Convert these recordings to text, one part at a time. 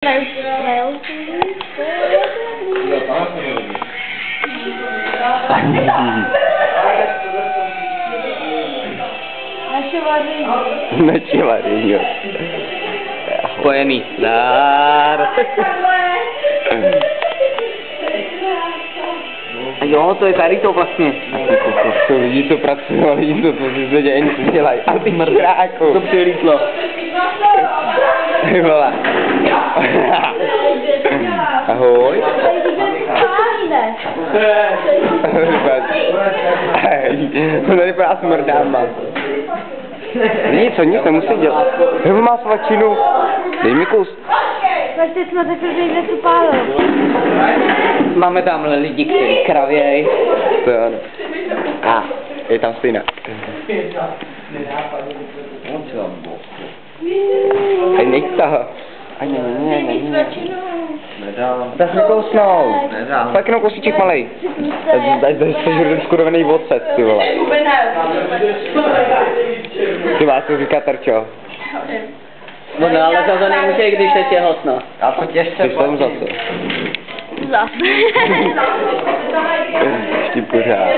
Naše vaření. Spojený. Dár. A jo, to je tady to vlastně. To lidi, co pracují, ale lidi, co si dělají, nic nedělají. A ty mrdráku. To přilítlo. Ty vole. Ahoj. To tady po nás mrdám, mám. Nic, nemusí dělat. Nebo má svačinu. Dej mi kus. Vlastně jsme řekli, že jde tu pálu. Máme tamhle lidi, kteří kravěj. To jo, no. A, je tam stejná. Hej, nech toho. Ne. Nedám. Dá se kousnout. Nedám. Tak jenom kousíček malej. Tady se žuru skurvený ocet, ty vole. Ty vás to říká Terčo. No ale to nemůže, když je těhotno. A to těžce jsem zase. Zase. Ještě pořád.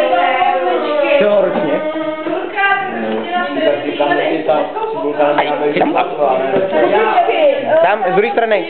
Co, ročně? Tam, z druhé strany.